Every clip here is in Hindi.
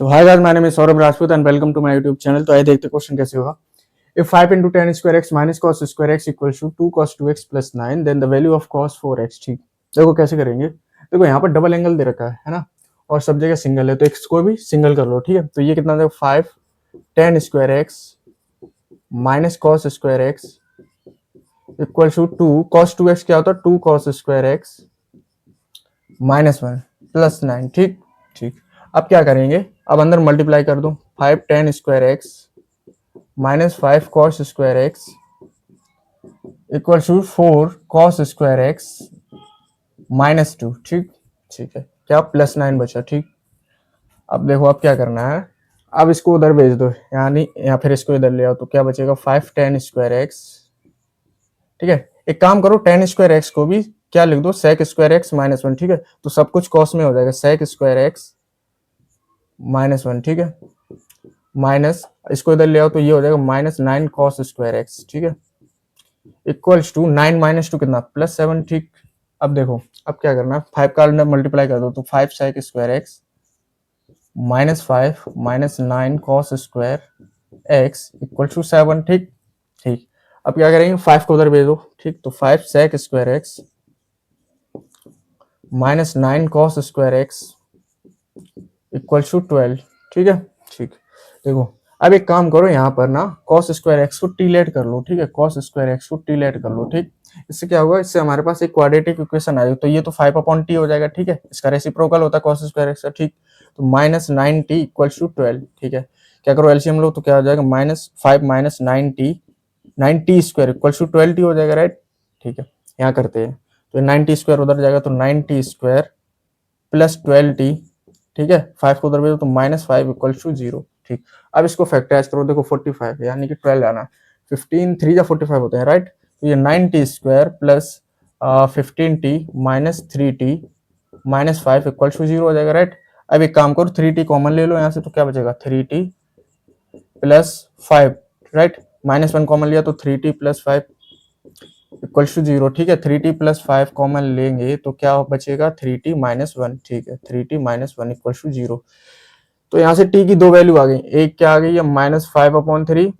तो hi guys, my name is Saurabh Rajput and welcome to my YouTube channel. तो आइए देखते हैं क्वेश्चन कैसे होगा। If 5 into tan square x minus cos square x equals to 2 cos 2x plus 9 then the value of cos 4x। ठीक, देखो कैसे करेंगे। देखो यहाँ पर डबल एंगल दे रखा है ना, और सब जगह सिंगल है, तो x को भी सिंगल कर लो। ठीक है, तो ये कितना देखो 5 tan square x minus cos square x equal to 2 cos 2x क्या होता है 2 cos square x minus 1 plus 9। ठीक ठीक, अब क्या करेंगे, अब अंदर मल्टीप्लाई कर दो। 5 tan square x minus 5 cos square x equal to 4 cos square x minus 2। ठीक ठीक है, क्या प्लस 9 बचा। ठीक, अब देखो अब क्या करना है, अब इसको उधर भेज दो, यानी या फिर इसको इधर ले आओ, तो क्या बचेगा 5 tan स्क्वायर एक्स। ठीक है, एक काम करो, tan स्क्वायर एक्स को भी क्या लिख दो sec स्क्वायर एक्स माइनस 1। ठीक है, तो सब कुछ cos में हो जाएगा, sec स्क्वायर एक्स माइनस 1। ठीक है, माइनस इसको इधर ले आओ तो ये हो जाएगा माइनस 9 cos स्क्वायर एक्स। ठीक है, इक्वल्स टू 9 माइनस 2 कितना प्लस 7। ठीक, अब देखो अब क्या करना है, 5 का अंदर मल्टीप्लाई कर दो, तो 5 sec square x minus 5 minus 9 cos square x equal to 7। ठीक ठीक, अब क्या करेंगे 5 को उधर भेजो। ठीक, तो 5 sec square x minus 9 cos square x equal to 12। ठीक है ठीक, देखो अब एक काम करो, यहाँ पर ना cos स्क्वायर एक्स को टीलेट कर लो। ठीक है, cos स्क्वायर एक्स को टीलेट कर लो। ठीक, इससे क्या होगा, इससे हमारे पास एक क्वाड्रेटिक इक्वेशन आएगी, तो ये तो 5 अपॉन टी हो जाएगा। ठीक है, इसका रेसिप्रोकल होता है cos स्क्वायर एक्स का। ठीक, तो माइनस 9t इक्वल टू 12। ठीक है, क्या करो एलसीएम लो, तो क्या हो जाएगा minus 5 minus 9t square equal to 12t हो जाएगा। राइट, ठीक है, यहाँ करते हैं, तो 9t स्क्वायर उधर जाएगा, तो 9t स्क्वायर प्लस 12t। ठीक है, 5 को उधर भेजो तो माइनस 5 इक्वल टू 0। ठीक, अब इसको फैक्टराइज करो, देखो 45 यानी कि 12 आना, 15 3 या 45 होते हैं। राइट, तो ये 9t square plus 15t minus 3t minus 5 equal to 0 हो जाएगा। राइट, अब एक काम करो 3t कॉमन ले लो यहाँ से, तो क्या बचेगा 3t plus 5। Right, minus 1 common लिया तो 3t प्लस 5 इक्वल टू 0। ठीक है, 3t प्लस 5 कॉमन लेंगे तो क्या बचेगा 3t माइनस 1। ठीक है, 3t माइनस 1 इक्वल टू 0। तो यहाँ से t की दो वैल्यू आ गई, एक क्या आ गई है माइनस 5/3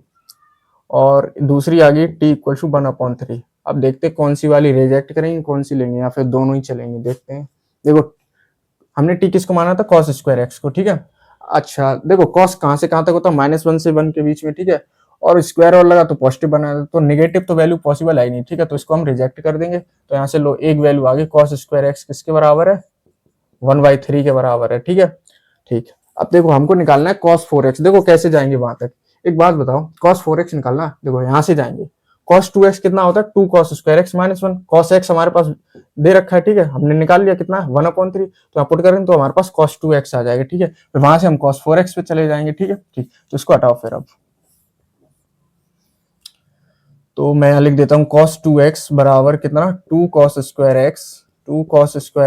और दूसरी आ गई t इक्वल टू 1/3। अब देखते हैं कौन सी वाली रिजेक्ट करेंगे, कौन सी लेंगे, या फिर दोनों ही चलेंगे। देखते हैं, देखो हमने t किसको माना था cos स्क्वायर एक्स को। ठीक है, अच्छा देखो cos कहाँ से कहाँ तक होता है, -1 से 1 के बीच में। ठीक है, और स्क्वायर और लगा तो पॉजिटिव बना, तो नेगेटिव तो वैल्यू पॉसिबल है ही नहीं। ठीक है, तो इसको हम रिजेक्ट कर देंगे। तो यहाँ से लो एक वैल्यू आ गई, cos स्क्वायर एक्स किसके बराबर है 1/3 के बराबर है। ठीक है ठीक, अब देखो हमको निकालना है cos 4x। देखो कैसे जाएंगे वहां तक, एक बात बताओ, cos 4x निकालना, देखो यहाँ से जाएंगे, cos 2x कितना होता है 2 cos square x minus 1। cos x हमारे पास दे रखा है। ठीक है, हमने निकाल लिया कितना 1/3, तो यहाँ पुट करेंगे तो हमारे पास cos 2x आ जाएगा। ठीक है, फिर वहां से हम cos 4x पे चले जाएंगे। ठीक है ठीक, तो इसको हटाओ फिर। अब तो मैं यहाँ लिख देता हूँ cos 2x बराबर कितना 2 cos स्क्वायर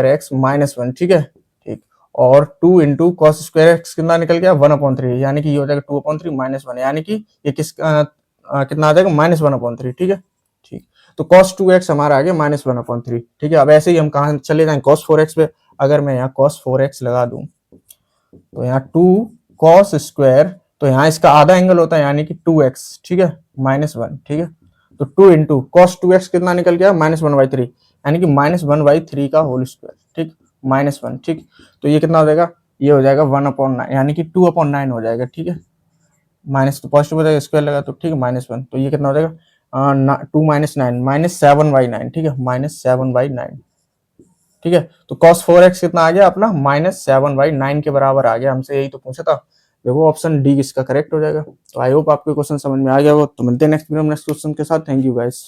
एक्स माइनस 1। ठीक है ठीक, और 2 इंटू कॉस स्क्वायर एक्स कितना निकल गया 1/3, यानी कि ये हो जाएगा 2/3 माइनस 1, यानी कि ये कितना आ जाएगा -1/3। ठीक है ठीक, तो cos 2x हमारा आ गया -1/3। ठीक है, अब ऐसे ही हम कहाँ चले जाएंगे cos 4x पे। अगर मैं यहाँ cos 4x लगा दूं तो यहाँ 2 cos स्क्वायर, तो यहाँ इसका आधा एंगल होता है यानी कि 2x। ठीक है, -1। ठीक है, तो 2 इंटू cos 2x कितना निकल गया -1/3, यानी कि -1/3 का होल स्क्वायर। ठीक, -1। ठीक, तो ये कितना हो जाएगा, ये हो जाएगा 1/9, यानी कि 2/9 हो जाएगा। ठीक है, माइनस तो पॉजिटिव हो जाएगा, स्क्वायर लगा तो ठीक है -1, तो ये कितना हो जाएगा 2 माइनस 9 -7/9। ठीक है, -7/9। ठीक है, तो cos 4x कितना आ गया अपना -7/9 के बराबर आ गया। हमसे यही तो पूछा था, देखो ऑप्शन डी इसका करेक्ट हो जाएगा। तो आई होप आपको क्वेश्चन समझ में आ गया हो। तो मिलते हैं नेक्स्ट वीडियो में नेक्स्ट क्वेश्चन के साथ। Thank you guys.